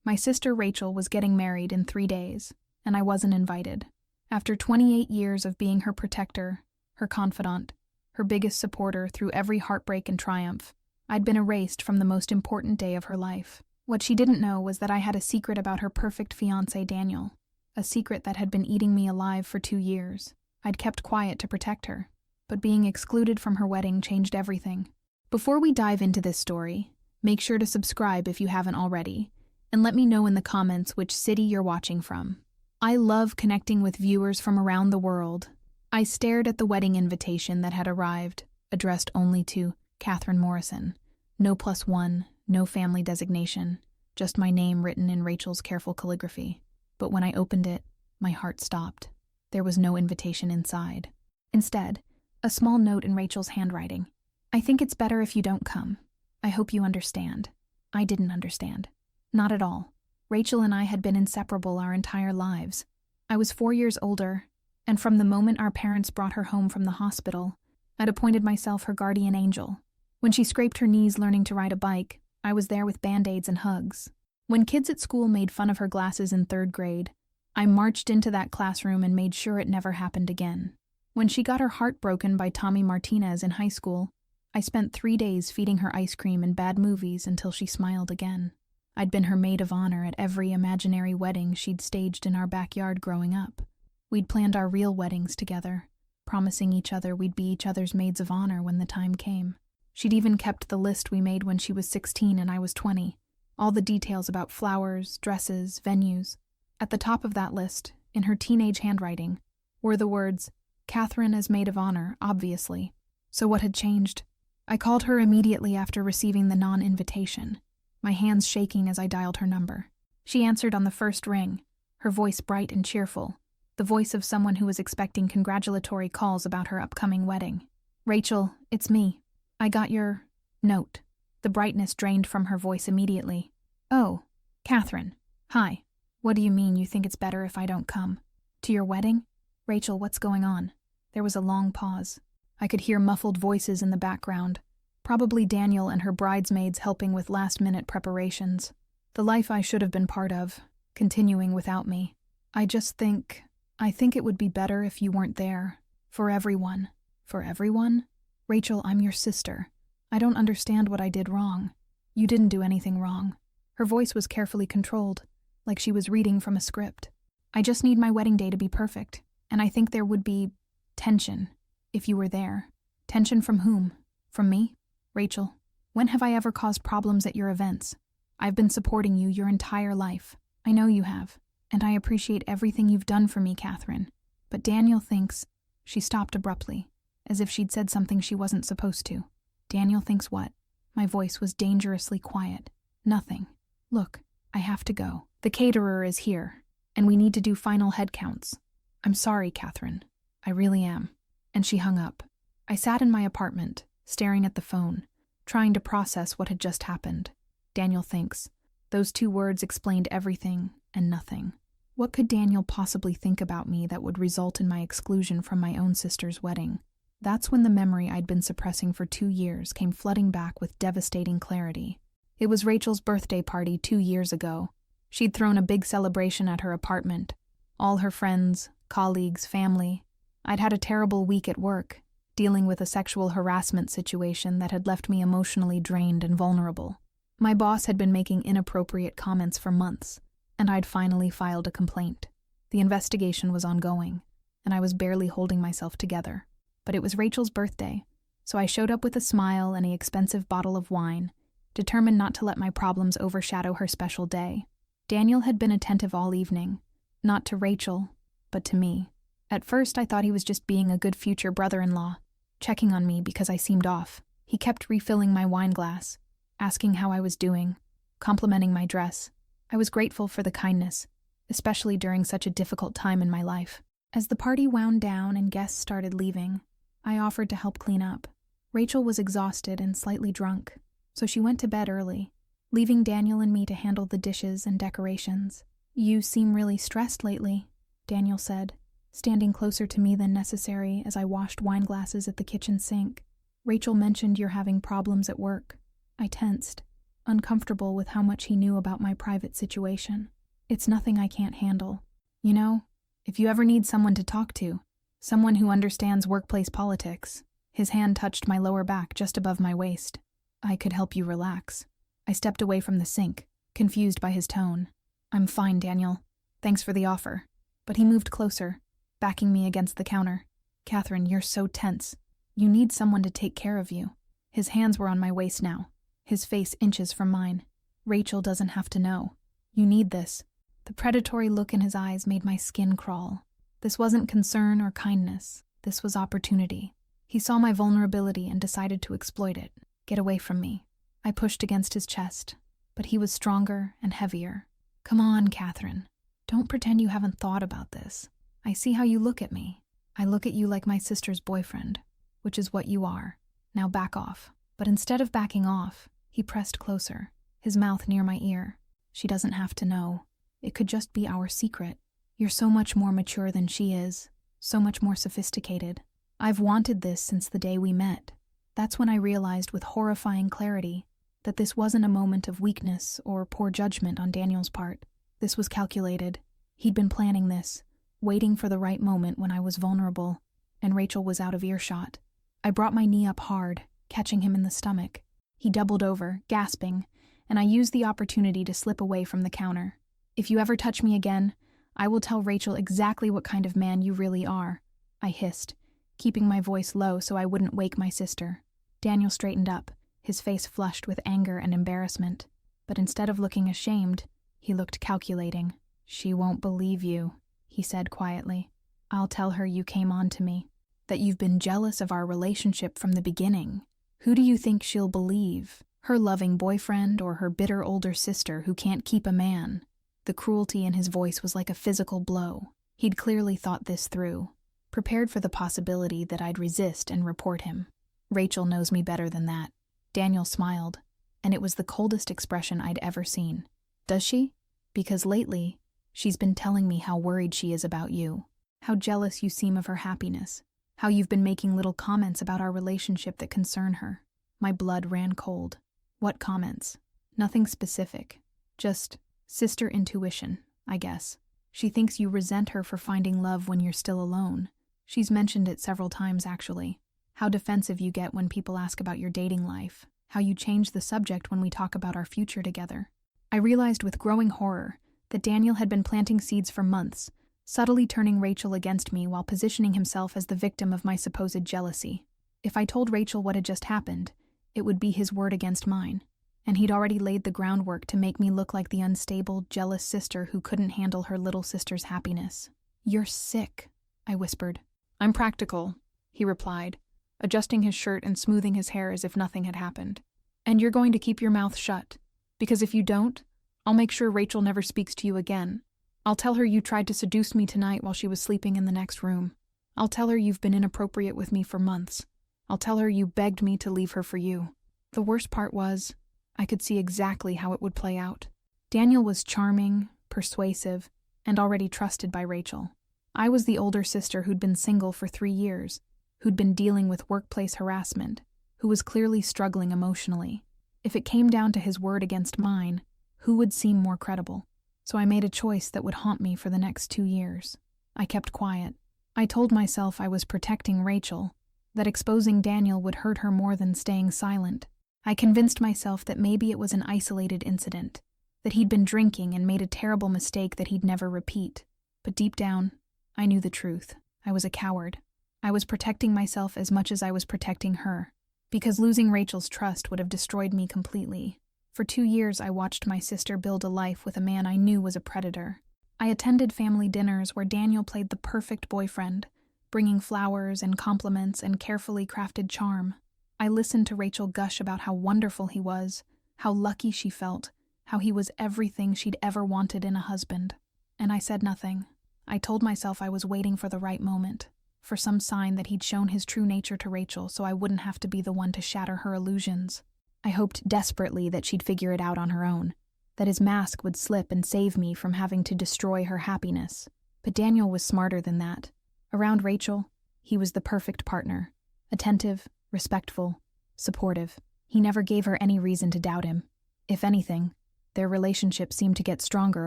My sister Rachel was getting married in 3 days, and I wasn't invited. After 28 years of being her protector, her confidant, her biggest supporter through every heartbreak and triumph, I'd been erased from the most important day of her life. What she didn't know was that I had a secret about her perfect fiancé Daniel, a secret that had been eating me alive for 2 years. I'd kept quiet to protect her, but being excluded from her wedding changed everything. Before we dive into this story, make sure to subscribe if you haven't already, and let me know in the comments which city you're watching from. I love connecting with viewers from around the world. I stared at the wedding invitation that had arrived, addressed only to Catherine Morrison. No +1, no family designation, just my name written in Rachel's careful calligraphy. But when I opened it, my heart stopped. There was no invitation inside. Instead, a small note in Rachel's handwriting. I think it's better if you don't come. I hope you understand. I didn't understand. Not at all. Rachel and I had been inseparable our entire lives. I was 4 years older, and from the moment our parents brought her home from the hospital, I'd appointed myself her guardian angel. When she scraped her knees learning to ride a bike, I was there with band-aids and hugs. When kids at school made fun of her glasses in 3rd grade, I marched into that classroom and made sure it never happened again. When she got her heart broken by Tommy Martinez in high school, I spent 3 days feeding her ice cream and bad movies until she smiled again. I'd been her maid of honor at every imaginary wedding she'd staged in our backyard growing up. We'd planned our real weddings together, promising each other we'd be each other's maids of honor when the time came. She'd even kept the list we made when she was 16 and I was 20, all the details about flowers, dresses, venues. At the top of that list, in her teenage handwriting, were the words, Catherine as maid of honor, obviously. So what had changed? I called her immediately after receiving the non-invitation, my hands shaking as I dialed her number. She answered on the first ring, her voice bright and cheerful, the voice of someone who was expecting congratulatory calls about her upcoming wedding. Rachel, it's me. I got your note. The brightness drained from her voice immediately. Oh, Catherine. Hi. What do you mean you think it's better if I don't come? To your wedding? Rachel, what's going on? There was a long pause. I could hear muffled voices in the background, probably Daniel and her bridesmaids helping with last-minute preparations. The life I should have been part of, continuing without me. I think it would be better if you weren't there. For everyone. For everyone? Rachel, I'm your sister. I don't understand what I did wrong. You didn't do anything wrong. Her voice was carefully controlled, like she was reading from a script. I just need my wedding day to be perfect, and I think there would be tension if you were there. Tension from whom? From me? Rachel, when have I ever caused problems at your events? I've been supporting you your entire life. I know you have, and I appreciate everything you've done for me, Catherine. But Daniel thinks... She stopped abruptly, as if she'd said something she wasn't supposed to. Daniel thinks what? My voice was dangerously quiet. Nothing. Look, I have to go. The caterer is here, and we need to do final head counts. I'm sorry, Catherine. I really am. And she hung up. I sat in my apartment, staring at the phone, trying to process what had just happened. Daniel thinks. Those 2 words explained everything and nothing. What could Daniel possibly think about me that would result in my exclusion from my own sister's wedding? That's when the memory I'd been suppressing for 2 years came flooding back with devastating clarity. It was Rachel's birthday party 2 years ago. She'd thrown a big celebration at her apartment. All her friends, colleagues, family. I'd had a terrible week at work, dealing with a sexual harassment situation that had left me emotionally drained and vulnerable. My boss had been making inappropriate comments for months, and I'd finally filed a complaint. The investigation was ongoing, and I was barely holding myself together. But it was Rachel's birthday, so I showed up with a smile and an expensive bottle of wine, determined not to let my problems overshadow her special day. Daniel had been attentive all evening, not to Rachel, but to me. At first, I thought he was just being a good future brother-in-law, checking on me because I seemed off. He kept refilling my wine glass, asking how I was doing, complimenting my dress. I was grateful for the kindness, especially during such a difficult time in my life. As the party wound down and guests started leaving, I offered to help clean up. Rachel was exhausted and slightly drunk, so she went to bed early, leaving Daniel and me to handle the dishes and decorations. You seem really stressed lately, Daniel said, standing closer to me than necessary as I washed wine glasses at the kitchen sink. Rachel mentioned you're having problems at work. I tensed. uncomfortable with how much he knew about my private situation. It's nothing I can't handle. You know, if you ever need someone to talk to, someone who understands workplace politics. His hand touched my lower back just above my waist. I could help you relax. I stepped away from the sink, confused by his tone. I'm fine, Daniel. Thanks for the offer. But he moved closer, backing me against the counter. Catherine, you're so tense. You need someone to take care of you. His hands were on my waist now, his face inches from mine. Rachel doesn't have to know. You need this. The predatory look in his eyes made my skin crawl. This wasn't concern or kindness. This was opportunity. He saw my vulnerability and decided to exploit it. Get away from me. I pushed against his chest, but he was stronger and heavier. Come on, Catherine. Don't pretend you haven't thought about this. I see how you look at me. I look at you like my sister's boyfriend, which is what you are. Now back off. But instead of backing off, he pressed closer, his mouth near my ear. She doesn't have to know. It could just be our secret. You're so much more mature than she is, so much more sophisticated. I've wanted this since the day we met. That's when I realized with horrifying clarity that this wasn't a moment of weakness or poor judgment on Daniel's part. This was calculated. He'd been planning this, waiting for the right moment when I was vulnerable, and Rachel was out of earshot. I brought my knee up hard, catching him in the stomach. He doubled over, gasping, and I used the opportunity to slip away from the counter. If you ever touch me again, I will tell Rachel exactly what kind of man you really are, I hissed, keeping my voice low so I wouldn't wake my sister. Daniel straightened up, his face flushed with anger and embarrassment. But instead of looking ashamed, he looked calculating. She won't believe you, he said quietly. I'll tell her you came on to me, that you've been jealous of our relationship from the beginning. Who do you think she'll believe? Her loving boyfriend or her bitter older sister who can't keep a man? The cruelty in his voice was like a physical blow. He'd clearly thought this through, prepared for the possibility that I'd resist and report him. Rachel knows me better than that. Daniel smiled, and it was the coldest expression I'd ever seen. Does she? Because lately, she's been telling me how worried she is about you, how jealous you seem of her happiness, how you've been making little comments about our relationship that concern her. My blood ran cold. What comments? Nothing specific. Just sister intuition, I guess. She thinks you resent her for finding love when you're still alone. She's mentioned it several times, actually. How defensive you get when people ask about your dating life. How you change the subject when we talk about our future together. I realized with growing horror that Daniel had been planting seeds for months, subtly turning Rachel against me while positioning himself as the victim of my supposed jealousy. If I told Rachel what had just happened, it would be his word against mine. And he'd already laid the groundwork to make me look like the unstable, jealous sister who couldn't handle her little sister's happiness. You're sick, I whispered. I'm practical, he replied, adjusting his shirt and smoothing his hair as if nothing had happened. And you're going to keep your mouth shut, because if you don't, I'll make sure Rachel never speaks to you again. I'll tell her you tried to seduce me tonight while she was sleeping in the next room. I'll tell her you've been inappropriate with me for months. I'll tell her you begged me to leave her for you. The worst part was, I could see exactly how it would play out. Daniel was charming, persuasive, and already trusted by Rachel. I was the older sister who'd been single for 3 years, who'd been dealing with workplace harassment, who was clearly struggling emotionally. If it came down to his word against mine, who would seem more credible? So I made a choice that would haunt me for the next 2 years. I kept quiet. I told myself I was protecting Rachel, that exposing Daniel would hurt her more than staying silent. I convinced myself that maybe it was an isolated incident, that he'd been drinking and made a terrible mistake that he'd never repeat. But deep down, I knew the truth. I was a coward. I was protecting myself as much as I was protecting her, because losing Rachel's trust would have destroyed me completely. For 2 years, I watched my sister build a life with a man I knew was a predator. I attended family dinners where Daniel played the perfect boyfriend, bringing flowers and compliments and carefully crafted charm. I listened to Rachel gush about how wonderful he was, how lucky she felt, how he was everything she'd ever wanted in a husband. And I said nothing. I told myself I was waiting for the right moment, for some sign that he'd shown his true nature to Rachel so I wouldn't have to be the one to shatter her illusions. I hoped desperately that she'd figure it out on her own, that his mask would slip and save me from having to destroy her happiness. But Daniel was smarter than that. Around Rachel, he was the perfect partner, attentive, respectful, supportive. He never gave her any reason to doubt him. If anything, their relationship seemed to get stronger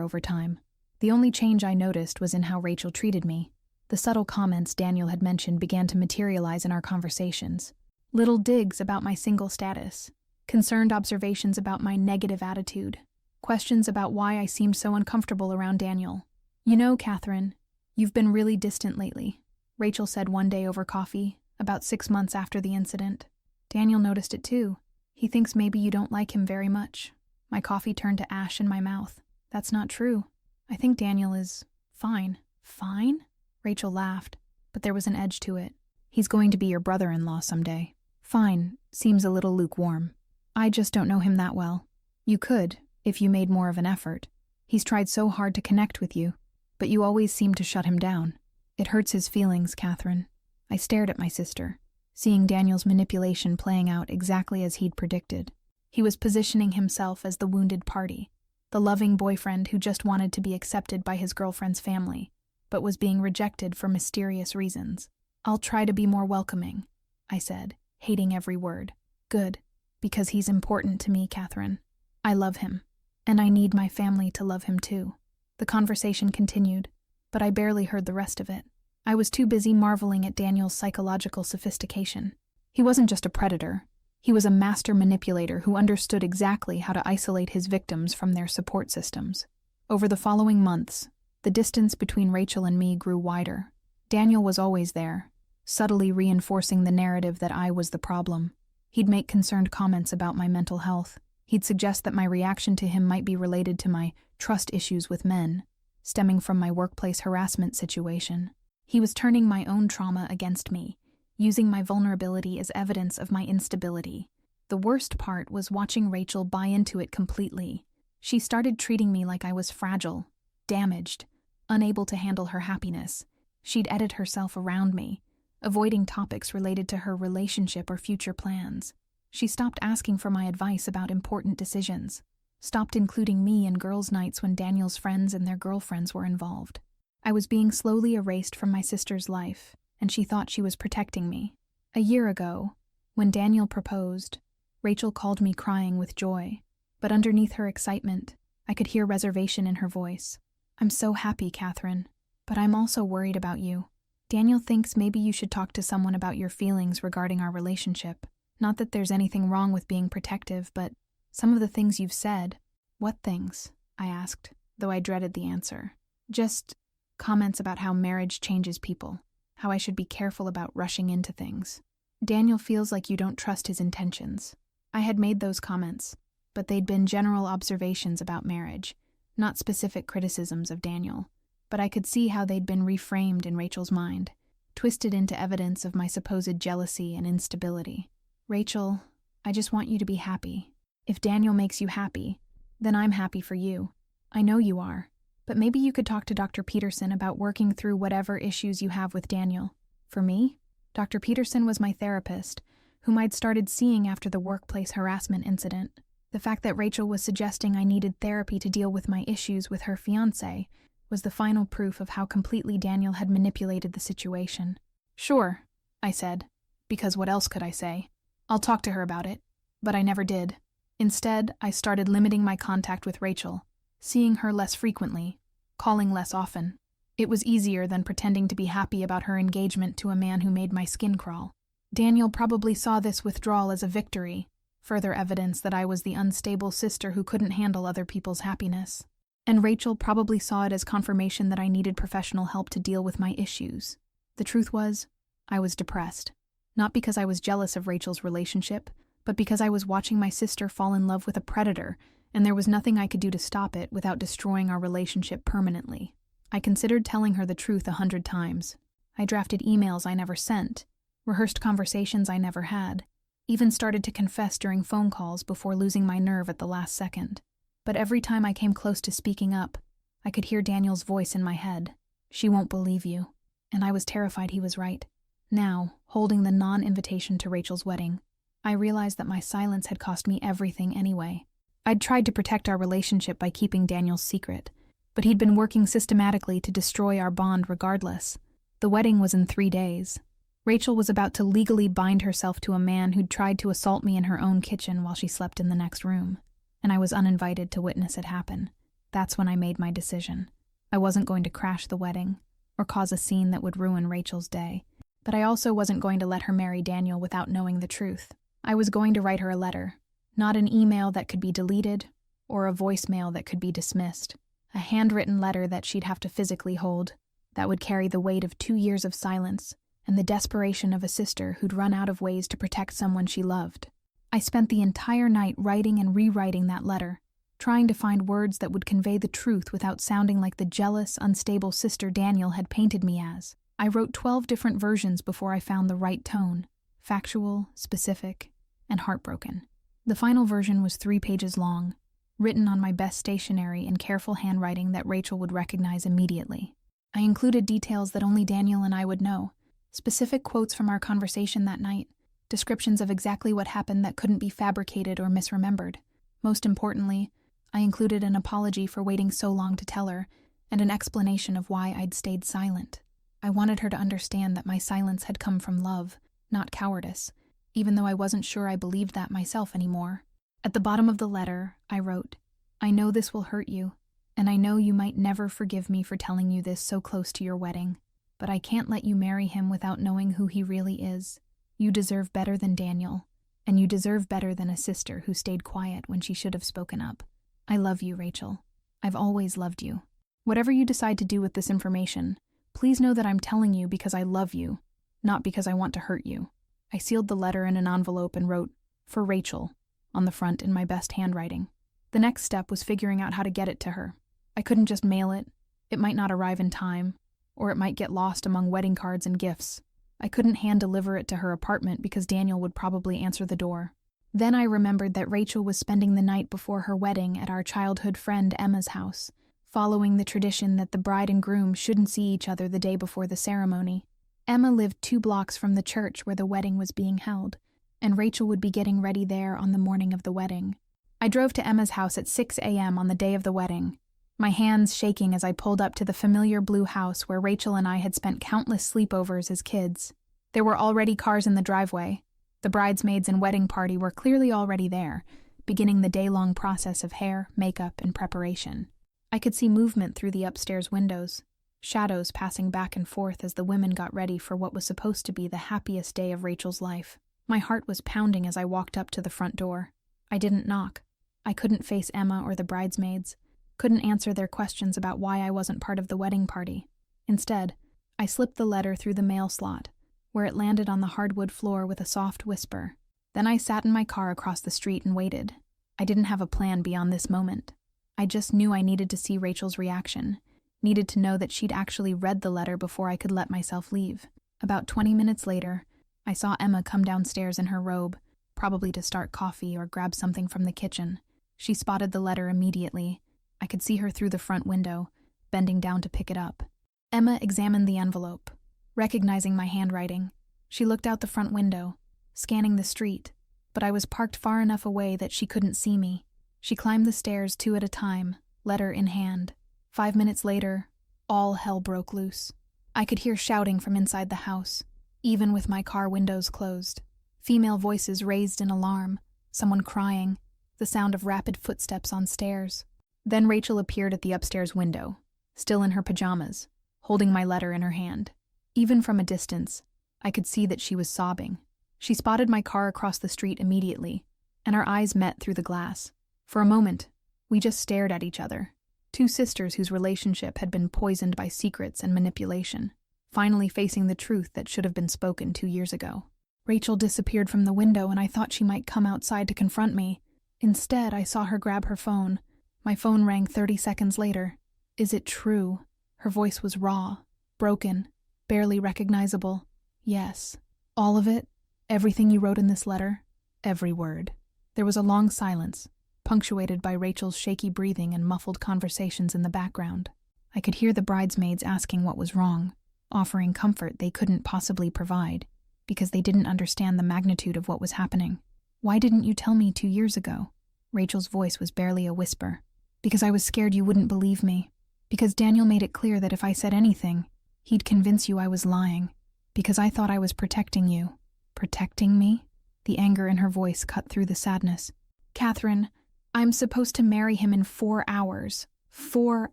over time. The only change I noticed was in how Rachel treated me. The subtle comments Daniel had mentioned began to materialize in our conversations. Little digs about my single status, concerned observations about my negative attitude, questions about why I seemed so uncomfortable around Daniel. "You know, Catherine, you've been really distant lately," Rachel said one day over coffee, about 6 months after the incident. Daniel noticed it too. "He thinks maybe you don't like him very much." My coffee turned to ash in my mouth. "That's not true. I think Daniel is fine." "Fine?" Rachel laughed, but there was an edge to it. "He's going to be your brother-in-law someday." "Fine" seems a little lukewarm. "I just don't know him that well." "You could, if you made more of an effort. He's tried so hard to connect with you, but you always seem to shut him down." "It hurts his feelings, Catherine." I stared at my sister, seeing Daniel's manipulation playing out exactly as he'd predicted. He was positioning himself as the wounded party, the loving boyfriend who just wanted to be accepted by his girlfriend's family, but was being rejected for mysterious reasons. "I'll try to be more welcoming," I said, hating every word. "Good, because he's important to me, Catherine. I love him, and I need my family to love him too." The conversation continued, but I barely heard the rest of it. I was too busy marveling at Daniel's psychological sophistication. He wasn't just a predator. He was a master manipulator who understood exactly how to isolate his victims from their support systems. Over the following months, the distance between Rachel and me grew wider. Daniel was always there, subtly reinforcing the narrative that I was the problem. He'd make concerned comments about my mental health. He'd suggest that my reaction to him might be related to my trust issues with men, stemming from my workplace harassment situation. He was turning my own trauma against me, using my vulnerability as evidence of my instability. The worst part was watching Rachel buy into it completely. She started treating me like I was fragile, damaged, unable to handle her happiness. She'd edit herself around me, avoiding topics related to her relationship or future plans. She stopped asking for my advice about important decisions, stopped including me in girls' nights when Daniel's friends and their girlfriends were involved. I was being slowly erased from my sister's life, and she thought she was protecting me. A year ago, when Daniel proposed, Rachel called me crying with joy, but underneath her excitement, I could hear reservation in her voice. "I'm so happy, Catherine, but I'm also worried about you. Daniel thinks maybe you should talk to someone about your feelings regarding our relationship. Not that there's anything wrong with being protective, but some of the things you've said." "What things?" I asked, though I dreaded the answer. "Just comments about how marriage changes people, how I should be careful about rushing into things. Daniel feels like you don't trust his intentions." I had made those comments, but they'd been general observations about marriage, not specific criticisms of Daniel. But I could see how they'd been reframed in Rachel's mind, twisted into evidence of my supposed jealousy and instability. "Rachel, I just want you to be happy. If Daniel makes you happy, then I'm happy for you. I know you are. But maybe you could talk to Dr. Peterson about working through whatever issues you have with Daniel." For me, Dr. Peterson was my therapist, whom I'd started seeing after the workplace harassment incident. The fact that Rachel was suggesting I needed therapy to deal with my issues with her fiancé was the final proof of how completely Daniel had manipulated the situation. "Sure," I said, because what else could I say? "I'll talk to her about it." But I never did. Instead, I started limiting my contact with Rachel, seeing her less frequently, calling less often. It was easier than pretending to be happy about her engagement to a man who made my skin crawl. Daniel probably saw this withdrawal as a victory, further evidence that I was the unstable sister who couldn't handle other people's happiness. And Rachel probably saw it as confirmation that I needed professional help to deal with my issues. The truth was, I was depressed. Not because I was jealous of Rachel's relationship, but because I was watching my sister fall in love with a predator, and there was nothing I could do to stop it without destroying our relationship permanently. I considered telling her the truth 100 times. I drafted emails I never sent, rehearsed conversations I never had, even started to confess during phone calls before losing my nerve at the last second. But every time I came close to speaking up, I could hear Daniel's voice in my head. "She won't believe you." And I was terrified he was right. Now, holding the non-invitation to Rachel's wedding, I realized that my silence had cost me everything anyway. I'd tried to protect our relationship by keeping Daniel's secret, but he'd been working systematically to destroy our bond regardless. The wedding was in 3 days. Rachel was about to legally bind herself to a man who'd tried to assault me in her own kitchen while she slept in the next room. and I was uninvited to witness it happen. That's when I made my decision. I wasn't going to crash the wedding or cause a scene that would ruin Rachel's day, but I also wasn't going to let her marry Daniel without knowing the truth. I was going to write her a letter, not an email that could be deleted or a voicemail that could be dismissed. A handwritten letter that she'd have to physically hold, that would carry the weight of 2 years of silence and the desperation of a sister who'd run out of ways to protect someone she loved. I spent the entire night writing and rewriting that letter, trying to find words that would convey the truth without sounding like the jealous, unstable sister Daniel had painted me as. I wrote 12 different versions before I found the right tone: factual, specific, and heartbroken. The final version was 3 pages long, written on my best stationery and careful handwriting that Rachel would recognize immediately. I included details that only Daniel and I would know, specific quotes from our conversation that night, descriptions of exactly what happened that couldn't be fabricated or misremembered. Most importantly, I included an apology for waiting so long to tell her, and an explanation of why I'd stayed silent. I wanted her to understand that my silence had come from love, not cowardice, even though I wasn't sure I believed that myself anymore. At the bottom of the letter, I wrote, "I know this will hurt you, and I know you might never forgive me for telling you this so close to your wedding, but I can't let you marry him without knowing who he really is. You deserve better than Daniel, and you deserve better than a sister who stayed quiet when she should have spoken up. I love you, Rachel. I've always loved you. Whatever you decide to do with this information, please know that I'm telling you because I love you, not because I want to hurt you." I sealed the letter in an envelope and wrote, "For Rachel," on the front in my best handwriting. The next step was figuring out how to get it to her. I couldn't just mail it. It might not arrive in time, or it might get lost among wedding cards and gifts. I couldn't hand-deliver it to her apartment because Daniel would probably answer the door. Then I remembered that Rachel was spending the night before her wedding at our childhood friend Emma's house, following the tradition that the bride and groom shouldn't see each other the day before the ceremony. Emma lived 2 blocks from the church where the wedding was being held, and Rachel would be getting ready there on the morning of the wedding. I drove to Emma's house at 6 a.m. on the day of the wedding, my hands shaking as I pulled up to the familiar blue house where Rachel and I had spent countless sleepovers as kids. There were already cars in the driveway. The bridesmaids and wedding party were clearly already there, beginning the day-long process of hair, makeup, and preparation. I could see movement through the upstairs windows, shadows passing back and forth as the women got ready for what was supposed to be the happiest day of Rachel's life. My heart was pounding as I walked up to the front door. I didn't knock. I couldn't face Emma or the bridesmaids, couldn't answer their questions about why I wasn't part of the wedding party. Instead, I slipped the letter through the mail slot, where it landed on the hardwood floor with a soft whisper. Then I sat in my car across the street and waited. I didn't have a plan beyond this moment. I just knew I needed to see Rachel's reaction, needed to know that she'd actually read the letter before I could let myself leave. About 20 minutes later, I saw Emma come downstairs in her robe, probably to start coffee or grab something from the kitchen. She spotted the letter immediately. I could see her through the front window, bending down to pick it up. Emma examined the envelope, recognizing my handwriting. She looked out the front window, scanning the street, but I was parked far enough away that she couldn't see me. She climbed the stairs 2 at a time, letter in hand. 5 minutes later, all hell broke loose. I could hear shouting from inside the house, even with my car windows closed. Female voices raised in alarm, someone crying, the sound of rapid footsteps on stairs. Then Rachel appeared at the upstairs window, still in her pajamas, holding my letter in her hand. Even from a distance, I could see that she was sobbing. She spotted my car across the street immediately, and our eyes met through the glass. For a moment, we just stared at each other, 2 sisters whose relationship had been poisoned by secrets and manipulation, finally facing the truth that should have been spoken 2 years ago. Rachel disappeared from the window, and I thought she might come outside to confront me. Instead, I saw her grab her phone. My phone rang 30 seconds later. "Is it true?" Her voice was raw, broken, barely recognizable. "Yes. All of it? Everything you wrote in this letter? Every word." There was a long silence, punctuated by Rachel's shaky breathing and muffled conversations in the background. I could hear the bridesmaids asking what was wrong, offering comfort they couldn't possibly provide, because they didn't understand the magnitude of what was happening. "Why didn't you tell me 2 years ago?" Rachel's voice was barely a whisper. "Because I was scared you wouldn't believe me. Because Daniel made it clear that if I said anything, he'd convince you I was lying. Because I thought I was protecting you." "Protecting me?" The anger in her voice cut through the sadness. "Catherine, I'm supposed to marry him in 4 hours. 4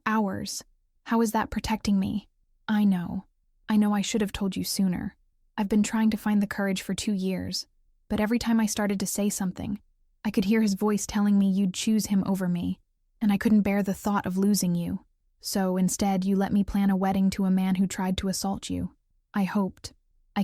hours. How is that protecting me? I know. I should have told you sooner. I've been trying to find the courage for 2 years, but every time I started to say something, I could hear his voice telling me you'd choose him over me, and I couldn't bear the thought of losing you. So instead, you let me plan a wedding to a man who tried to assault you. I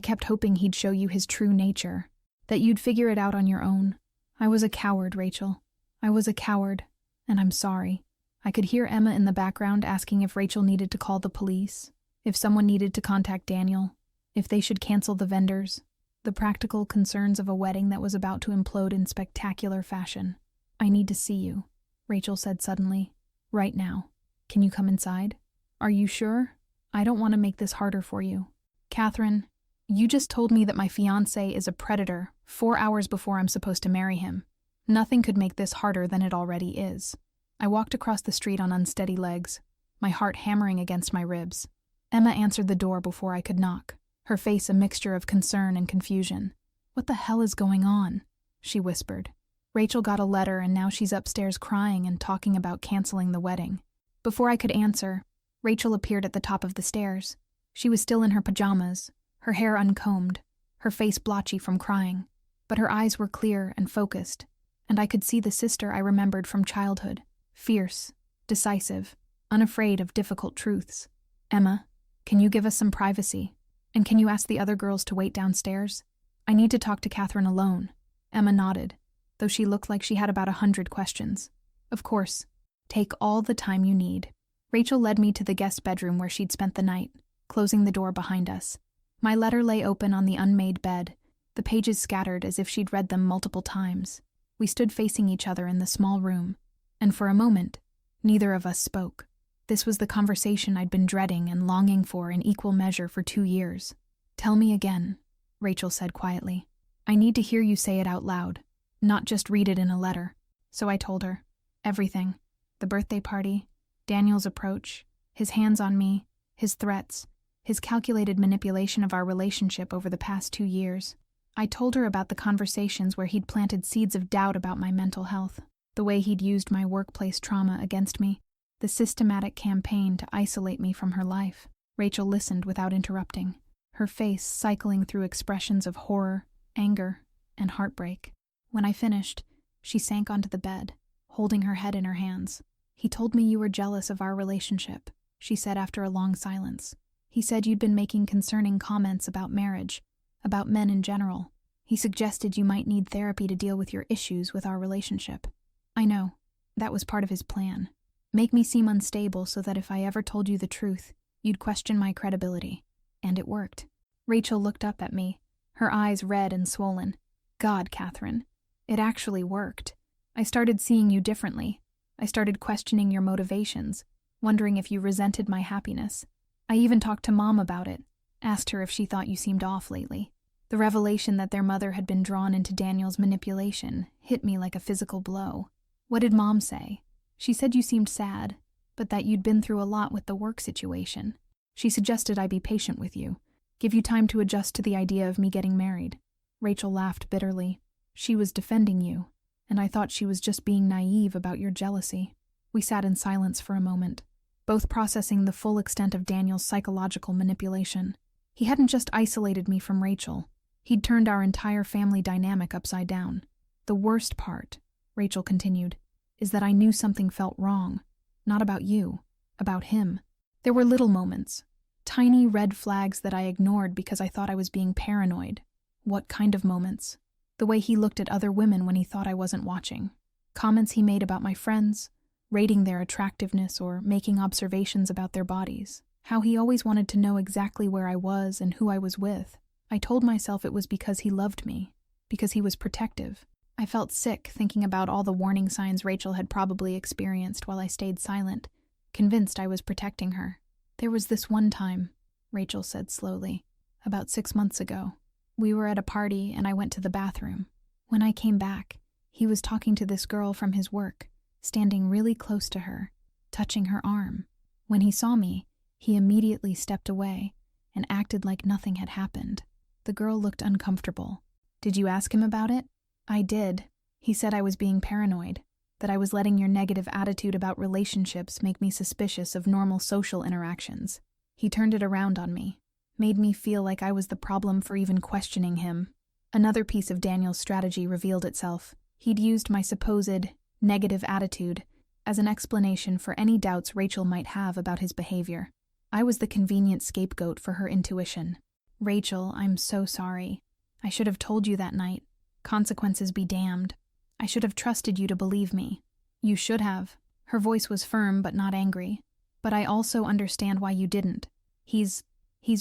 kept hoping he'd show you his true nature, that you'd figure it out on your own. I was a coward, Rachel. I was a coward, and I'm sorry. I could hear Emma in the background asking if Rachel needed to call the police, if someone needed to contact Daniel, if they should cancel the vendors, the practical concerns of a wedding that was about to implode in spectacular fashion. I need to see you, Rachel said suddenly. Right now. Can you come inside? Are you sure? I don't want to make this harder for you. Catherine, you just told me that my fiancé is a predator 4 hours before I'm supposed to marry him. Nothing could make this harder than it already is. I walked across the street on unsteady legs, my heart hammering against my ribs. Emma answered the door before I could knock, her face a mixture of concern and confusion. What the hell is going on? She whispered. Rachel got a letter and now she's upstairs crying and talking about canceling the wedding. Before I could answer, Rachel appeared at the top of the stairs. She was still in her pajamas, her hair uncombed, her face blotchy from crying, but her eyes were clear and focused, and I could see the sister I remembered from childhood, fierce, decisive, unafraid of difficult truths. Emma, can you give us some privacy? And can you ask the other girls to wait downstairs? I need to talk to Catherine alone. Emma nodded, though she looked like she had about 100 questions. Of course. Take all the time you need. Rachel led me to the guest bedroom where she'd spent the night, closing the door behind us. My letter lay open on the unmade bed, the pages scattered as if she'd read them multiple times. We stood facing each other in the small room, and for a moment, neither of us spoke. This was the conversation I'd been dreading and longing for in equal measure for 2 years. Tell me again, Rachel said quietly. I need to hear you say it out loud, not just read it in a letter. So I told her. Everything. The birthday party, Daniel's approach, his hands on me, his threats, his calculated manipulation of our relationship over the past 2 years. I told her about the conversations where he'd planted seeds of doubt about my mental health, the way he'd used my workplace trauma against me, the systematic campaign to isolate me from her life. Rachel listened without interrupting, her face cycling through expressions of horror, anger, and heartbreak. When I finished, she sank onto the bed, holding her head in her hands. He told me you were jealous of our relationship, she said after a long silence. He said you'd been making concerning comments about marriage, about men in general. He suggested you might need therapy to deal with your issues with our relationship. I know. That was part of his plan. Make me seem unstable so that if I ever told you the truth, you'd question my credibility. And it worked. Rachel looked up at me, her eyes red and swollen. God, Catherine. It actually worked. I started seeing you differently. I started questioning your motivations, wondering if you resented my happiness. I even talked to Mom about it, asked her if she thought you seemed off lately. The revelation that their mother had been drawn into Daniel's manipulation hit me like a physical blow. What did Mom say? She said you seemed sad, but that you'd been through a lot with the work situation. She suggested I be patient with you, give you time to adjust to the idea of me getting married. Rachel laughed bitterly. She was defending you, and I thought she was just being naive about your jealousy. We sat in silence for a moment, both processing the full extent of Daniel's psychological manipulation. He hadn't just isolated me from Rachel. He'd turned our entire family dynamic upside down. The worst part, Rachel continued, is that I knew something felt wrong. Not about you, about him. There were little moments, tiny red flags that I ignored because I thought I was being paranoid. What kind of moments? The way he looked at other women when he thought I wasn't watching. Comments he made about my friends, rating their attractiveness or making observations about their bodies. How he always wanted to know exactly where I was and who I was with. I told myself it was because he loved me, because he was protective. I felt sick thinking about all the warning signs Rachel had probably experienced while I stayed silent, convinced I was protecting her. There was this one time, Rachel said slowly, about 6 months ago. We were at a party and I went to the bathroom. When I came back, he was talking to this girl from his work, standing really close to her, touching her arm. When he saw me, he immediately stepped away and acted like nothing had happened. The girl looked uncomfortable. Did you ask him about it? I did. He said I was being paranoid. that I was letting your negative attitude about relationships make me suspicious of normal social interactions. He turned it around on me, made me feel like I was the problem for even questioning him. Another piece of Daniel's strategy revealed itself. He'd used my supposed negative attitude as an explanation for any doubts Rachel might have about his behavior. I was the convenient scapegoat for her intuition. Rachel, I'm so sorry. I should have told you that night. Consequences be damned. I should have trusted you to believe me. You should have. Her voice was firm but not angry. But I also understand why you didn't. He's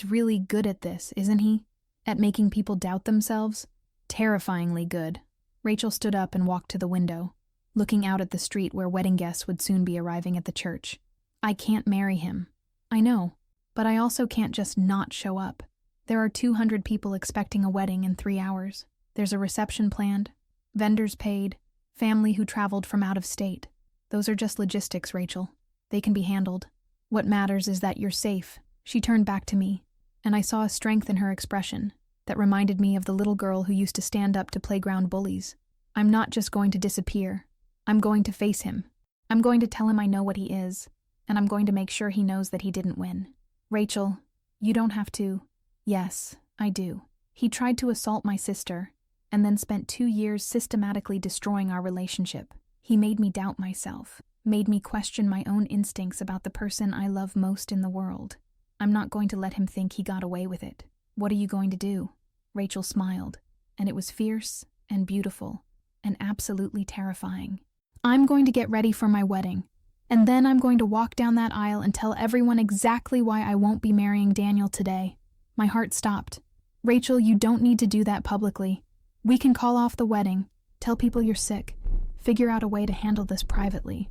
really good at this, isn't he? At making people doubt themselves? Terrifyingly good. Rachel stood up and walked to the window, looking out at the street where wedding guests would soon be arriving at the church. I can't marry him. I know, but I also can't just not show up. There are 200 people expecting a wedding in 3 hours. There's a reception planned, vendors paid, family who traveled from out of state. Those are just logistics, Rachel. They can be handled. What matters is that you're safe. She turned back to me, and I saw a strength in her expression that reminded me of the little girl who used to stand up to playground bullies. I'm not just going to disappear. I'm going to face him. I'm going to tell him I know what he is, and I'm going to make sure he knows that he didn't win. Rachel, you don't have to. Yes, I do. He tried to assault my sister, and then spent 2 years systematically destroying our relationship. He made me doubt myself, made me question my own instincts about the person I love most in the world. I'm not going to let him think he got away with it. What are you going to do? Rachel smiled, and it was fierce and beautiful and absolutely terrifying. I'm going to get ready for my wedding, and then I'm going to walk down that aisle and tell everyone exactly why I won't be marrying Daniel today. My heart stopped. Rachel, you don't need to do that publicly. We can call off the wedding, tell people you're sick, figure out a way to handle this privately.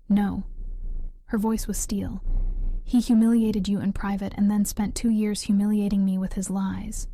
No. Her voice was steel. He humiliated you in private and then spent 2 years humiliating me with his lies.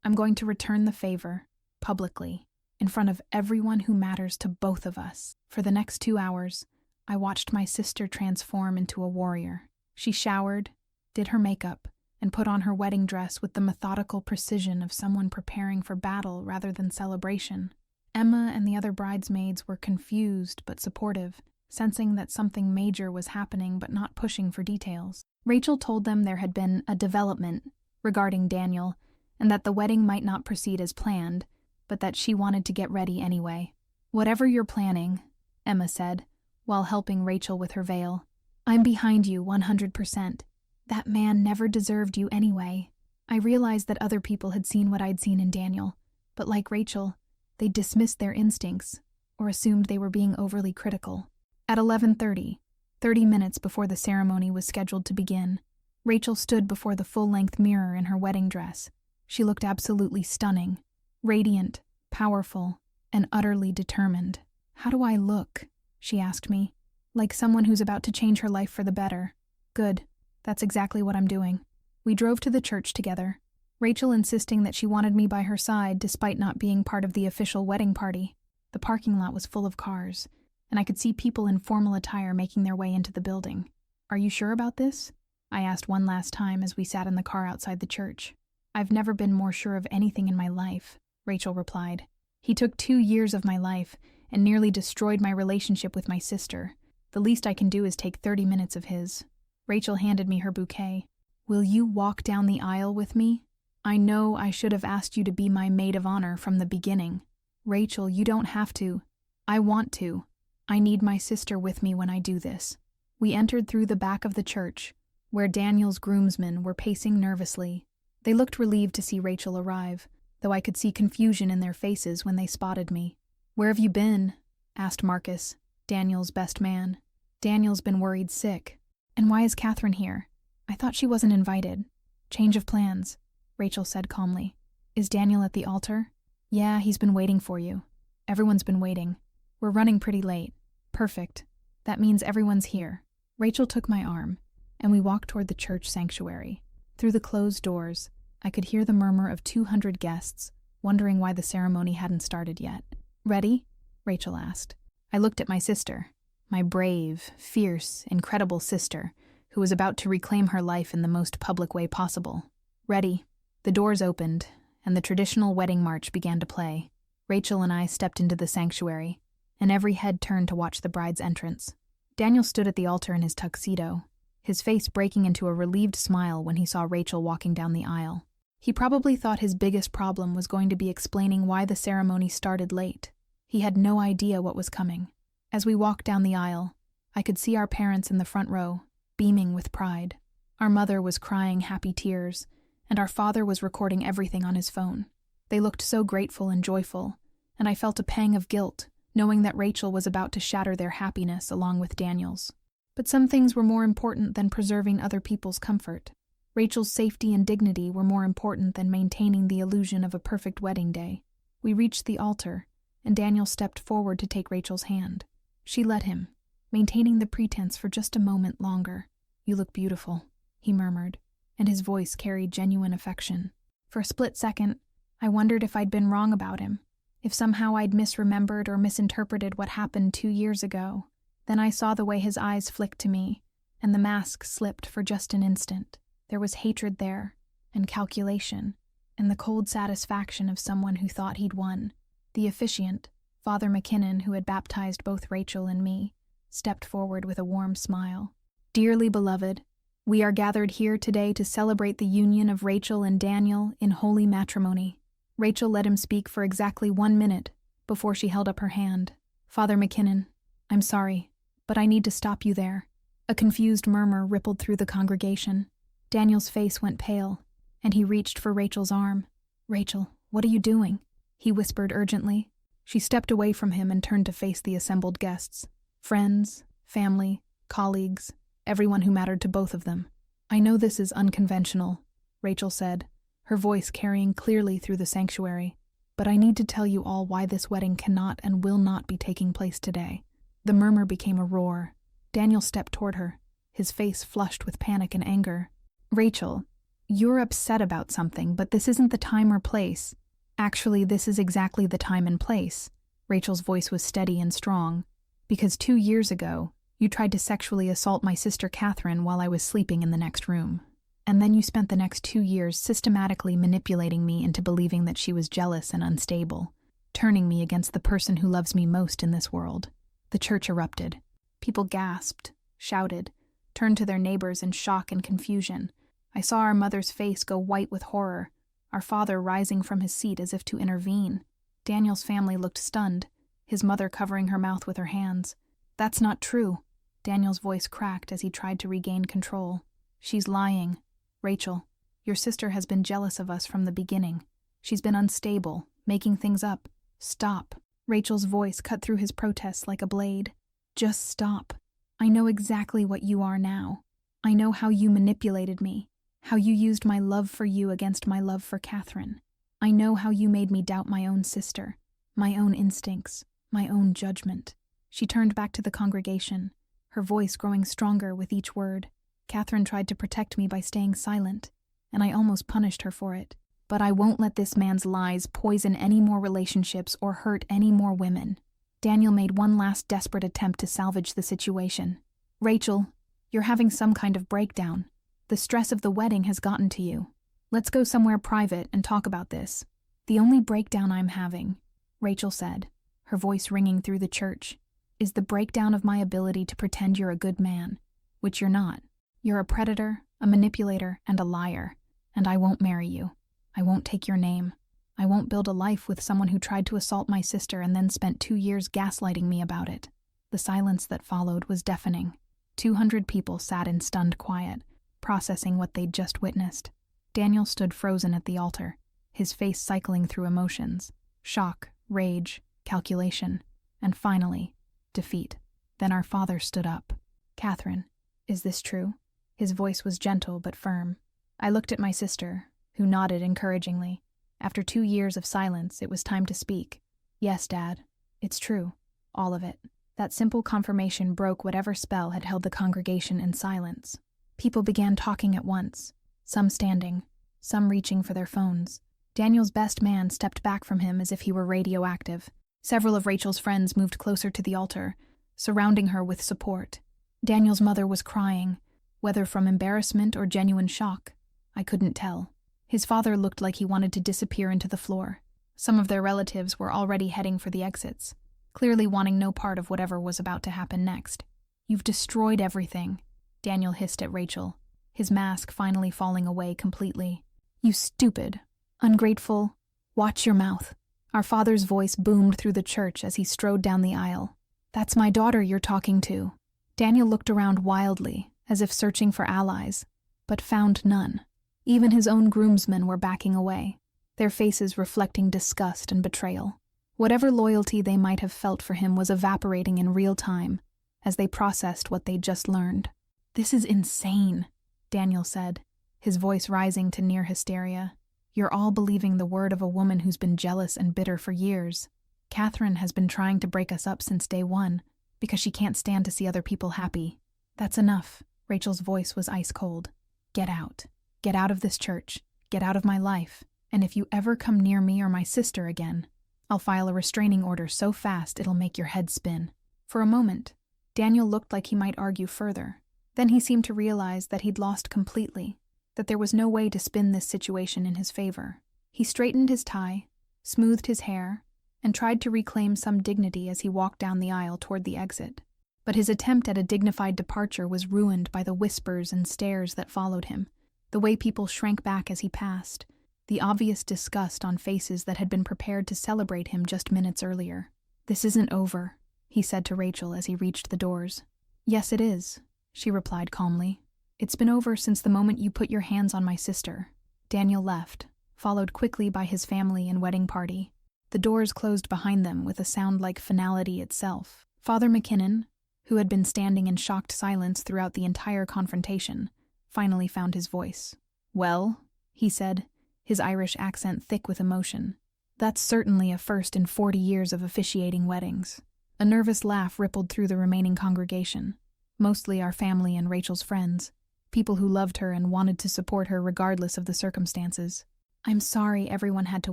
I'm going to return the favor, publicly, in front of everyone who matters to both of us. For the next 2 hours, I watched my sister transform into a warrior. She showered, did her makeup, and put on her wedding dress with the methodical precision of someone preparing for battle rather than celebration. Emma and the other bridesmaids were confused but supportive, sensing that something major was happening but not pushing for details. Rachel told them there had been a development regarding Daniel, and that the wedding might not proceed as planned, but that she wanted to get ready anyway. Whatever you're planning, Emma said, while helping Rachel with her veil. I'm behind you 100%. That man never deserved you anyway. I realized that other people had seen what I'd seen in Daniel, but like Rachel, they dismissed their instincts or assumed they were being overly critical. At 11:30, 30 minutes before the ceremony was scheduled to begin, Rachel stood before the full-length mirror in her wedding dress. She looked absolutely stunning, radiant, powerful, and utterly determined. How do I look? She asked me. Like someone who's about to change her life for the better. Good. That's exactly what I'm doing. We drove to the church together, Rachel insisting that she wanted me by her side despite not being part of the official wedding party. The parking lot was full of cars, and I could see people in formal attire making their way into the building. Are you sure about this? I asked one last time as we sat in the car outside the church. I've never been more sure of anything in my life, Rachel replied. He took 2 years of my life and nearly destroyed my relationship with my sister. The least I can do is take 30 minutes of his. Rachel handed me her bouquet. Will you walk down the aisle with me? I know I should have asked you to be my maid of honor from the beginning. Rachel, you don't have to. I want to. I need my sister with me when I do this. We entered through the back of the church, where Daniel's groomsmen were pacing nervously. They looked relieved to see Rachel arrive, though I could see confusion in their faces when they spotted me. Where have you been? Asked Marcus, Daniel's best man. Daniel's been worried sick. And why is Catherine here? I thought she wasn't invited. Change of plans, Rachel said calmly. Is Daniel at the altar? Yeah, he's been waiting for you. Everyone's been waiting. We're running pretty late. Perfect. That means everyone's here. Rachel took my arm, and we walked toward the church sanctuary. Through the closed doors, I could hear the murmur of 200 guests, wondering why the ceremony hadn't started yet. Ready? Rachel asked. I looked at my sister. My brave, fierce, incredible sister, who was about to reclaim her life in the most public way possible. Ready. The doors opened, and the traditional wedding march began to play. Rachel and I stepped into the sanctuary, and every head turned to watch the bride's entrance. Daniel stood at the altar in his tuxedo, his face breaking into a relieved smile when he saw Rachel walking down the aisle. He probably thought his biggest problem was going to be explaining why the ceremony started late. He had no idea what was coming. As we walked down the aisle, I could see our parents in the front row, beaming with pride. Our mother was crying happy tears, and our father was recording everything on his phone. They looked so grateful and joyful, and I felt a pang of guilt, knowing that Rachel was about to shatter their happiness along with Daniel's. But some things were more important than preserving other people's comfort. Rachel's safety and dignity were more important than maintaining the illusion of a perfect wedding day. We reached the altar, and Daniel stepped forward to take Rachel's hand. She let him, maintaining the pretense for just a moment longer. "You look beautiful," he murmured, and his voice carried genuine affection. For a split second, I wondered if I'd been wrong about him, if somehow I'd misremembered or misinterpreted what happened 2 years ago. Then I saw the way his eyes flicked to me, and the mask slipped for just an instant. There was hatred there, and calculation, and the cold satisfaction of someone who thought he'd won. The officiant, Father McKinnon, who had baptized both Rachel and me, stepped forward with a warm smile. "Dearly beloved, we are gathered here today to celebrate the union of Rachel and Daniel in holy matrimony." Rachel let him speak for exactly 1 minute before she held up her hand. "Father McKinnon, I'm sorry, but I need to stop you there." A confused murmur rippled through the congregation. Daniel's face went pale, and he reached for Rachel's arm. "Rachel, what are you doing?" he whispered urgently. She stepped away from him and turned to face the assembled guests. Friends, family, colleagues, everyone who mattered to both of them. "I know this is unconventional," Rachel said, her voice carrying clearly through the sanctuary, "but I need to tell you all why this wedding cannot and will not be taking place today." The murmur became a roar. Daniel stepped toward her, his face flushed with panic and anger. "Rachel, you're upset about something, but this isn't the time or place." "Actually, this is exactly the time and place." Rachel's voice was steady and strong. "Because 2 years ago, you tried to sexually assault my sister Catherine while I was sleeping in the next room. And then you spent the next 2 years systematically manipulating me into believing that she was jealous and unstable, turning me against the person who loves me most in this world." The church erupted. People gasped, shouted, turned to their neighbors in shock and confusion. I saw our mother's face go white with horror, our father rising from his seat as if to intervene. Daniel's family looked stunned, his mother covering her mouth with her hands. "That's not true." Daniel's voice cracked as he tried to regain control. "She's lying. Rachel, your sister has been jealous of us from the beginning. She's been unstable, making things up. Stop." Rachel's voice cut through his protests like a blade. "Just stop. I know exactly what you are now. I know how you manipulated me, how you used my love for you against my love for Catherine. I know how you made me doubt my own sister, my own instincts, my own judgment." She turned back to the congregation, her voice growing stronger with each word. "Catherine tried to protect me by staying silent, and I almost punished her for it. But I won't let this man's lies poison any more relationships or hurt any more women." Daniel made one last desperate attempt to salvage the situation. "Rachel, you're having some kind of breakdown. The stress of the wedding has gotten to you. Let's go somewhere private and talk about this." "The only breakdown I'm having," Rachel said, her voice ringing through the church, "is the breakdown of my ability to pretend you're a good man, which you're not. You're a predator, a manipulator, and a liar, and I won't marry you. I won't take your name. I won't build a life with someone who tried to assault my sister and then spent 2 years gaslighting me about it." The silence that followed was deafening. 200 people sat in stunned quiet, processing what they'd just witnessed. Daniel stood frozen at the altar, his face cycling through emotions: shock, rage, calculation, and finally, defeat. Then our father stood up. "Catherine, is this true?" His voice was gentle but firm. I looked at my sister, who nodded encouragingly. After 2 years of silence, it was time to speak. "Yes, Dad. It's true. All of it." That simple confirmation broke whatever spell had held the congregation in silence. People began talking at once, some standing, some reaching for their phones. Daniel's best man stepped back from him as if he were radioactive. Several of Rachel's friends moved closer to the altar, surrounding her with support. Daniel's mother was crying, whether from embarrassment or genuine shock. I couldn't tell. His father looked like he wanted to disappear into the floor. Some of their relatives were already heading for the exits. clearly wanting no part of whatever was about to happen next. "You've destroyed everything," Daniel hissed at Rachel, his mask finally falling away completely. "You stupid, ungrateful, watch your mouth." Our father's voice boomed through the church as he strode down the aisle. "That's my daughter you're talking to." Daniel looked around wildly, as if searching for allies, but found none. Even his own groomsmen were backing away, their faces reflecting disgust and betrayal. Whatever loyalty they might have felt for him was evaporating in real time as they processed what they'd just learned. "This is insane," Daniel said, his voice rising to near hysteria. "You're all believing the word of a woman who's been jealous and bitter for years. Catherine has been trying to break us up since day one because she can't stand to see other people happy." "That's enough." Rachel's voice was ice cold. "Get out. Get out of this church. Get out of my life. And if you ever come near me or my sister again, I'll file a restraining order so fast it'll make your head spin." For a moment, Daniel looked like he might argue further. Then he seemed to realize that he'd lost completely, that there was no way to spin this situation in his favor. He straightened his tie, smoothed his hair, and tried to reclaim some dignity as he walked down the aisle toward the exit. But his attempt at a dignified departure was ruined by the whispers and stares that followed him, the way people shrank back as he passed, the obvious disgust on faces that had been prepared to celebrate him just minutes earlier. "This isn't over," he said to Rachel as he reached the doors. "Yes, it is," she replied calmly. "It's been over since the moment you put your hands on my sister." Daniel left, followed quickly by his family and wedding party. The doors closed behind them with a sound like finality itself. Father McKinnon, who had been standing in shocked silence throughout the entire confrontation, finally found his voice. "Well," he said, his Irish accent thick with emotion, "that's certainly a first in 40 years of officiating weddings." A nervous laugh rippled through the remaining congregation, mostly our family and Rachel's friends, people who loved her and wanted to support her regardless of the circumstances. "I'm sorry everyone had to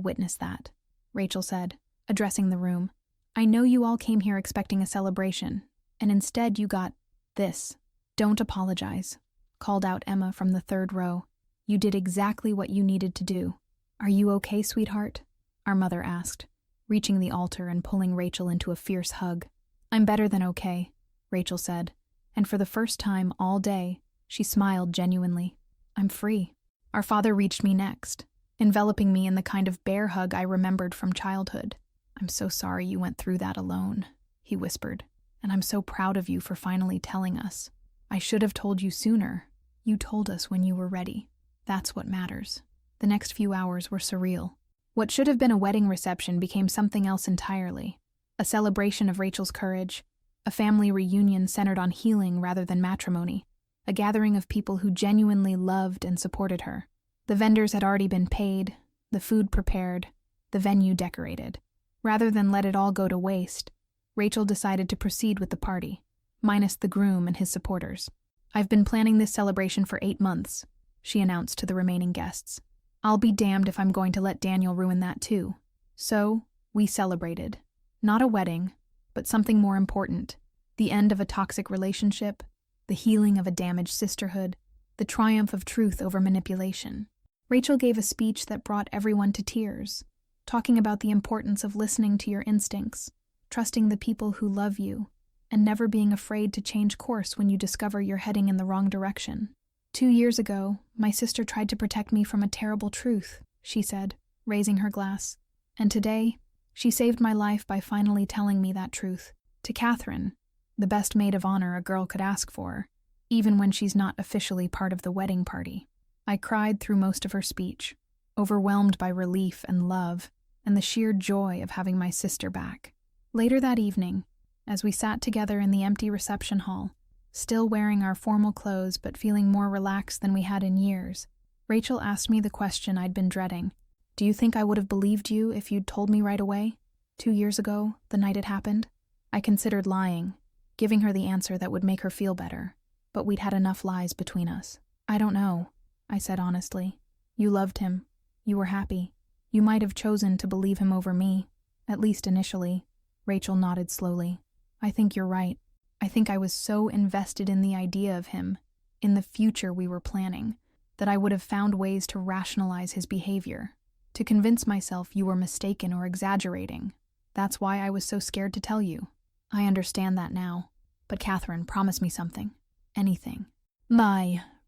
witness that," Rachel said, addressing the room. "I know you all came here expecting a celebration, and instead you got this." "Don't apologize," called out Emma from the third row. "You did exactly what you needed to do." "Are you okay, sweetheart?" our mother asked, reaching the altar and pulling Rachel into a fierce hug. "I'm better than okay," Rachel said, and for the first time all day, she smiled genuinely. "I'm free." Our father reached me next, enveloping me in the kind of bear hug I remembered from childhood. "I'm so sorry you went through that alone," he whispered, "and I'm so proud of you for finally telling us. I should have told you sooner. You told us when you were ready. That's what matters." The next few hours were surreal. What should have been a wedding reception became something else entirely, a celebration of Rachel's courage, a family reunion centered on healing rather than matrimony, a gathering of people who genuinely loved and supported her. The vendors had already been paid, the food prepared, the venue decorated. Rather than let it all go to waste, Rachel decided to proceed with the party, minus the groom and his supporters. "I've been planning this celebration for 8 months, she announced to the remaining guests. "I'll be damned if I'm going to let Daniel ruin that too." So, we celebrated. Not a wedding, but something more important. The end of a toxic relationship, the healing of a damaged sisterhood, the triumph of truth over manipulation. Rachel gave a speech that brought everyone to tears, talking about the importance of listening to your instincts, trusting the people who love you, and never being afraid to change course when you discover you're heading in the wrong direction. 2 years ago, my sister tried to protect me from a terrible truth, she said, raising her glass. And today, she saved my life by finally telling me that truth. To Catherine, the best maid of honor a girl could ask for, even when she's not officially part of the wedding party. I cried through most of her speech, overwhelmed by relief and love, and the sheer joy of having my sister back. Later that evening, as we sat together in the empty reception hall, still wearing our formal clothes but feeling more relaxed than we had in years, Rachel asked me the question I'd been dreading. "Do you think I would have believed you if you'd told me right away, 2 years ago, the night it happened?" I considered lying, giving her the answer that would make her feel better, but we'd had enough lies between us. "I don't know," I said honestly. "You loved him. You were happy. You might have chosen to believe him over me, at least initially." Rachel nodded slowly. "I think you're right. I think I was so invested in the idea of him, in the future we were planning, that I would have found ways to rationalize his behavior, to convince myself you were mistaken or exaggerating. That's why I was so scared to tell you. I understand that now. But Catherine, promise me something. Anything.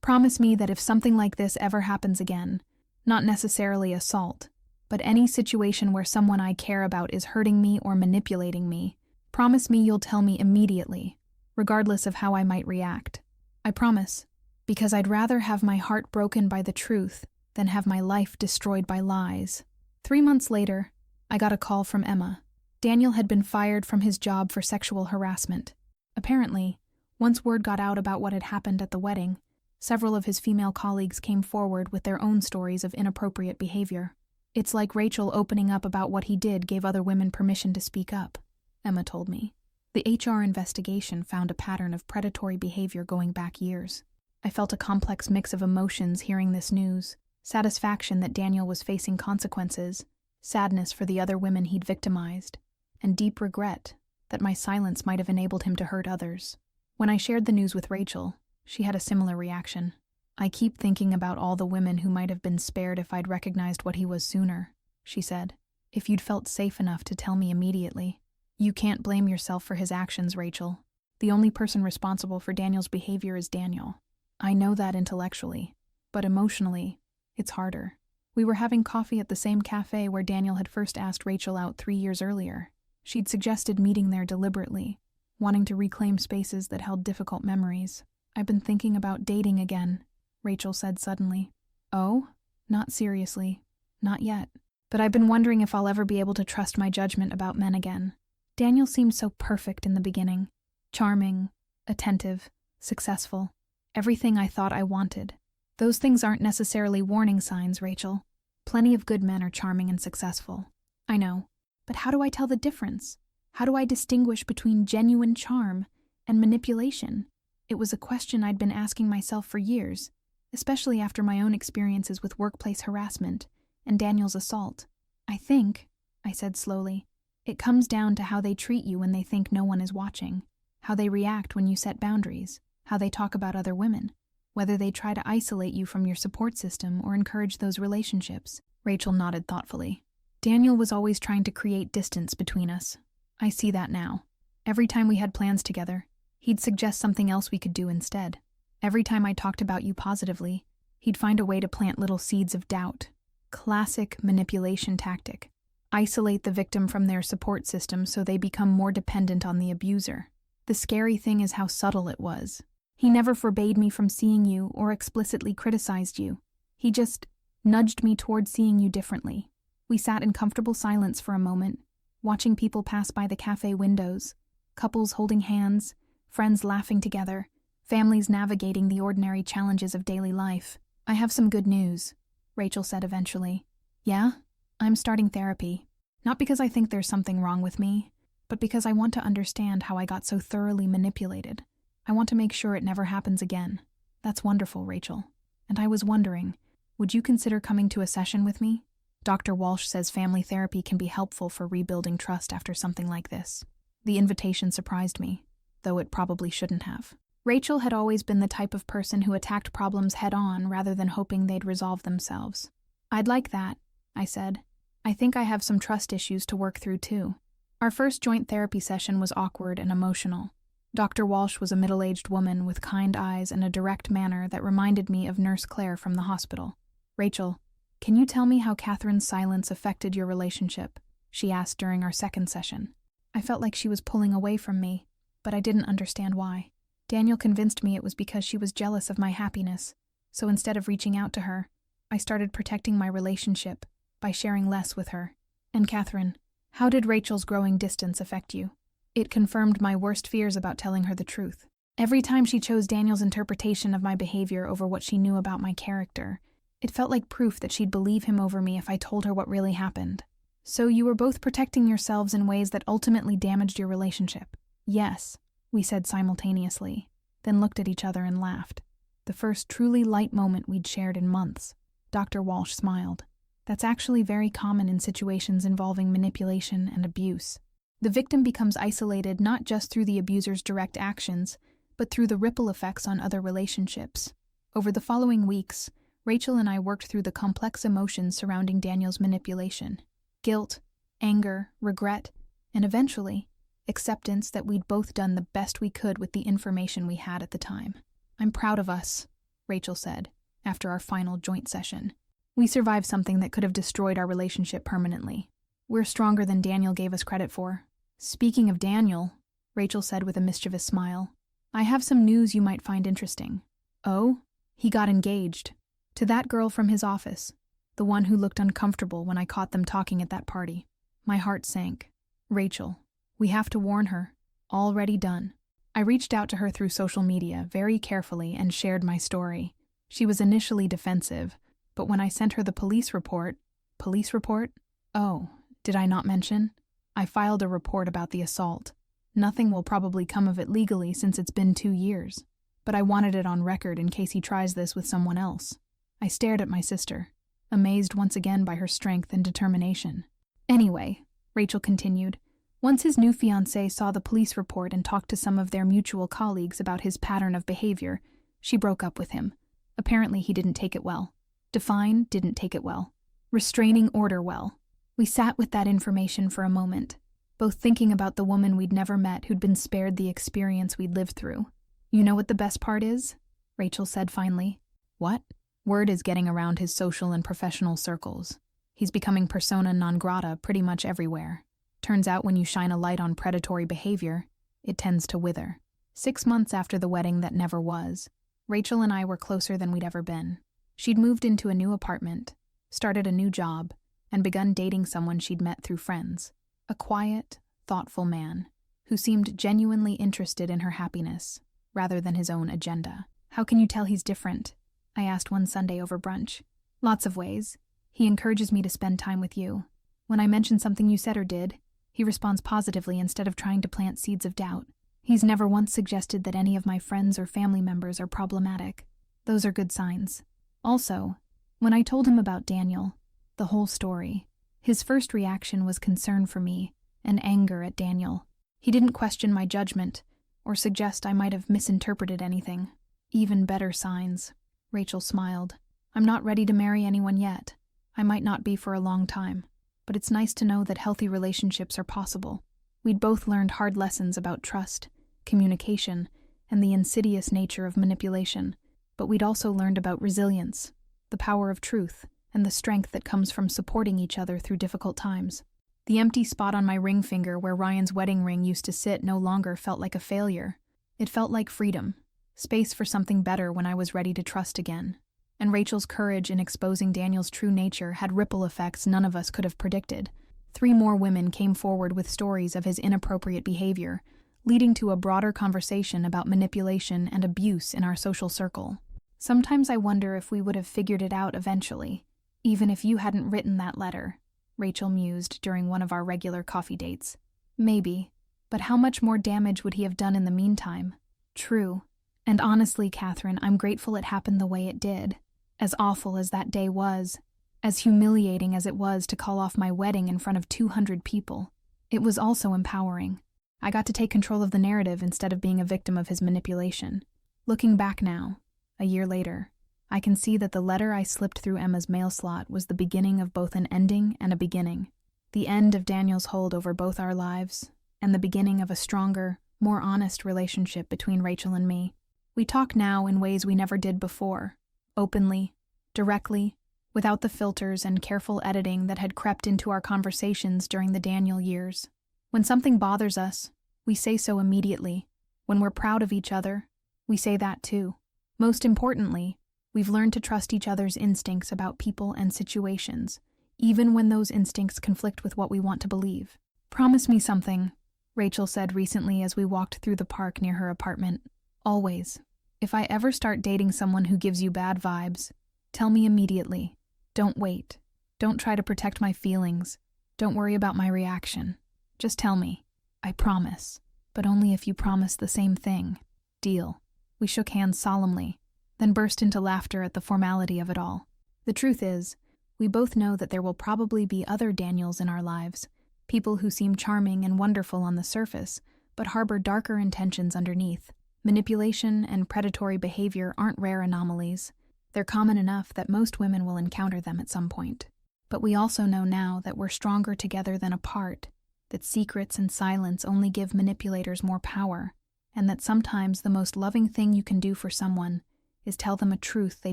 Promise me that if something like this ever happens again, not necessarily assault, but any situation where someone I care about is hurting me or manipulating me, promise me you'll tell me immediately, regardless of how I might react. I promise, because I'd rather have my heart broken by the truth than have my life destroyed by lies. 3 months later, I got a call from Emma. Daniel had been fired from his job for sexual harassment. Apparently, once word got out about what had happened at the wedding, several of his female colleagues came forward with their own stories of inappropriate behavior. It's like Rachel opening up about what he did gave other women permission to speak up, Emma told me. The HR investigation found a pattern of predatory behavior going back years. I felt a complex mix of emotions hearing this news: satisfaction that Daniel was facing consequences, sadness for the other women he'd victimized, and deep regret that my silence might have enabled him to hurt others. When I shared the news with Rachel, she had a similar reaction. I keep thinking about all the women who might have been spared if I'd recognized what he was sooner, she said. If you'd felt safe enough to tell me immediately. You can't blame yourself for his actions, Rachel. The only person responsible for Daniel's behavior is Daniel. I know that intellectually, but emotionally, it's harder. We were having coffee at the same cafe where Daniel had first asked Rachel out 3 years earlier. She'd suggested meeting there deliberately, wanting to reclaim spaces that held difficult memories. I've been thinking about dating again, Rachel said suddenly. Oh? Not seriously. Not yet. But I've been wondering if I'll ever be able to trust my judgment about men again. Daniel seemed so perfect in the beginning. Charming, attentive, successful. Everything I thought I wanted. Those things aren't necessarily warning signs, Rachel. Plenty of good men are charming and successful. I know. But how do I tell the difference? How do I distinguish between genuine charm and manipulation? It was a question I'd been asking myself for years, especially after my own experiences with workplace harassment and Daniel's assault. I think, I said slowly, it comes down to how they treat you when they think no one is watching, how they react when you set boundaries, how they talk about other women, whether they try to isolate you from your support system or encourage those relationships. Rachel nodded thoughtfully. Daniel was always trying to create distance between us. I see that now. Every time we had plans together, he'd suggest something else we could do instead. Every time I talked about you positively, he'd find a way to plant little seeds of doubt. Classic manipulation tactic. Isolate the victim from their support system so they become more dependent on the abuser. The scary thing is how subtle it was. He never forbade me from seeing you or explicitly criticized you. He just nudged me toward seeing you differently. We sat in comfortable silence for a moment, watching people pass by the cafe windows, couples holding hands, friends laughing together, families navigating the ordinary challenges of daily life. I have some good news, Rachel said eventually. Yeah? I'm starting therapy. Not because I think there's something wrong with me, but because I want to understand how I got so thoroughly manipulated. I want to make sure it never happens again. That's wonderful, Rachel. And I was wondering, would you consider coming to a session with me? Dr. Walsh says family therapy can be helpful for rebuilding trust after something like this. The invitation surprised me, though it probably shouldn't have. Rachel had always been the type of person who attacked problems head-on rather than hoping they'd resolve themselves. I'd like that, I said. I think I have some trust issues to work through too. Our first joint therapy session was awkward and emotional. Dr. Walsh was a middle-aged woman with kind eyes and a direct manner that reminded me of Nurse Claire from the hospital. Rachel, can you tell me how Catherine's silence affected your relationship? She asked during our second session. I felt like she was pulling away from me, but I didn't understand why. Daniel convinced me it was because she was jealous of my happiness, so instead of reaching out to her, I started protecting my relationship by sharing less with her. And Catherine, how did Rachel's growing distance affect you? It confirmed my worst fears about telling her the truth. Every time she chose Daniel's interpretation of my behavior over what she knew about my character, it felt like proof that she'd believe him over me if I told her what really happened. So you were both protecting yourselves in ways that ultimately damaged your relationship. Yes, we said simultaneously, then looked at each other and laughed. The first truly light moment we'd shared in months. Dr. Walsh smiled. That's actually very common in situations involving manipulation and abuse. The victim becomes isolated not just through the abuser's direct actions, but through the ripple effects on other relationships. Over the following weeks, Rachel and I worked through the complex emotions surrounding Daniel's manipulation. Guilt, anger, regret, And eventually, acceptance that we'd both done the best we could with the information we had at the time. "I'm proud of us," Rachel said, after our final joint session. "We survived something that could have destroyed our relationship permanently. We're stronger than Daniel gave us credit for." "Speaking of Daniel," Rachel said with a mischievous smile, "I have some news you might find interesting." "Oh?" "He got engaged. To that girl from his office, the one who looked uncomfortable when I caught them talking at that party." My heart sank. "Rachel, we have to warn her. Already done." I reached out to her through social media very carefully and shared my story. She was initially defensive, but when I sent her the police report... Police report? Oh, did I not mention? I filed a report about the assault. Nothing will probably come of it legally since it's been 2 years, but I wanted it on record in case he tries this with someone else. I stared at my sister, amazed once again by her strength and determination. "Anyway," Rachel continued, "once his new fiancée saw the police report and talked to some of their mutual colleagues about his pattern of behavior, she broke up with him. Apparently he didn't take it well. Define didn't take it well. Restraining order well. We sat with that information for a moment, both thinking about the woman we'd never met who'd been spared the experience we'd lived through. You know what the best part is?" Rachel said finally. "What?" "Word is getting around his social and professional circles. He's becoming persona non grata pretty much everywhere. Turns out when you shine a light on predatory behavior, it tends to wither." 6 months after the wedding that never was, Rachel and I were closer than we'd ever been. She'd moved into a new apartment, started a new job, and begun dating someone she'd met through friends. A quiet, thoughtful man who seemed genuinely interested in her happiness, rather than his own agenda. "How can you tell he's different?" I asked one Sunday over brunch. "Lots of ways. He encourages me to spend time with you. When I mention something you said or did, he responds positively instead of trying to plant seeds of doubt. He's never once suggested that any of my friends or family members are problematic. Those are good signs. Also, when I told him about Daniel, the whole story, his first reaction was concern for me and anger at Daniel. He didn't question my judgment or suggest I might have misinterpreted anything. Even better signs." Rachel smiled. "I'm not ready to marry anyone yet. I might not be for a long time, but it's nice to know that healthy relationships are possible. We'd both learned hard lessons about trust, communication, and the insidious nature of manipulation, but we'd also learned about resilience, the power of truth, and the strength that comes from supporting each other through difficult times. The empty spot on my ring finger where Ryan's wedding ring used to sit no longer felt like a failure. It felt like freedom, space for something better when I was ready to trust again. And Rachel's courage in exposing Daniel's true nature had ripple effects none of us could have predicted. 3 more women came forward with stories of his inappropriate behavior, leading to a broader conversation about manipulation and abuse in our social circle. "Sometimes I wonder if we would have figured it out eventually, even if you hadn't written that letter," Rachel mused during one of our regular coffee dates. "Maybe, but how much more damage would he have done in the meantime?" "True. And honestly, Catherine, I'm grateful it happened the way it did. As awful as that day was, as humiliating as it was to call off my wedding in front of 200 people, it was also empowering. I got to take control of the narrative instead of being a victim of his manipulation. Looking back now, a year later, I can see that the letter I slipped through Emma's mail slot was the beginning of both an ending and a beginning. The end of Daniel's hold over both our lives, and the beginning of a stronger, more honest relationship between Rachel and me. We talk now in ways we never did before, openly, directly, without the filters and careful editing that had crept into our conversations during the Daniel years. When something bothers us, we say so immediately. When we're proud of each other, we say that too. Most importantly, we've learned to trust each other's instincts about people and situations, even when those instincts conflict with what we want to believe. "Promise me something," Rachel said recently as we walked through the park near her apartment. "Always. If I ever start dating someone who gives you bad vibes, tell me immediately. Don't wait. Don't try to protect my feelings. Don't worry about my reaction. Just tell me. I promise. But only if you promise the same thing. Deal." We shook hands solemnly, then burst into laughter at the formality of it all. The truth is, we both know that there will probably be other Daniels in our lives, people who seem charming and wonderful on the surface, but harbor darker intentions underneath. Manipulation and predatory behavior aren't rare anomalies. They're common enough that most women will encounter them at some point. But we also know now that we're stronger together than apart, that secrets and silence only give manipulators more power, and that sometimes the most loving thing you can do for someone is tell them a truth they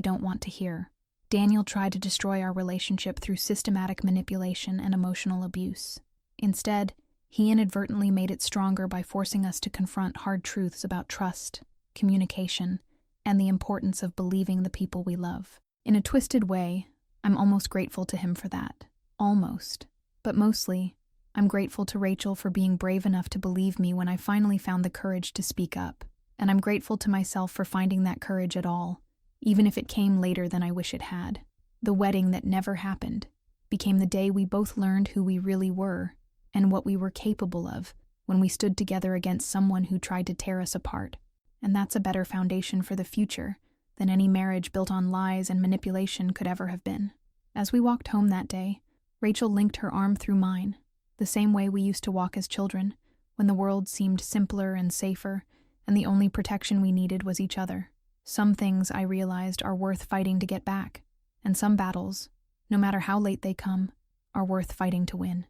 don't want to hear. Daniel tried to destroy our relationship through systematic manipulation and emotional abuse. Instead, he inadvertently made it stronger by forcing us to confront hard truths about trust, communication, and the importance of believing the people we love. In a twisted way, I'm almost grateful to him for that. Almost. But mostly, I'm grateful to Rachel for being brave enough to believe me when I finally found the courage to speak up. And I'm grateful to myself for finding that courage at all, even if it came later than I wish it had. The wedding that never happened became the day we both learned who we really were and what we were capable of when we stood together against someone who tried to tear us apart. And that's a better foundation for the future than any marriage built on lies and manipulation could ever have been. As we walked home that day, Rachel linked her arm through mine, the same way we used to walk as children, when the world seemed simpler and safer, and the only protection we needed was each other. Some things, I realized, are worth fighting to get back, and some battles, no matter how late they come, are worth fighting to win.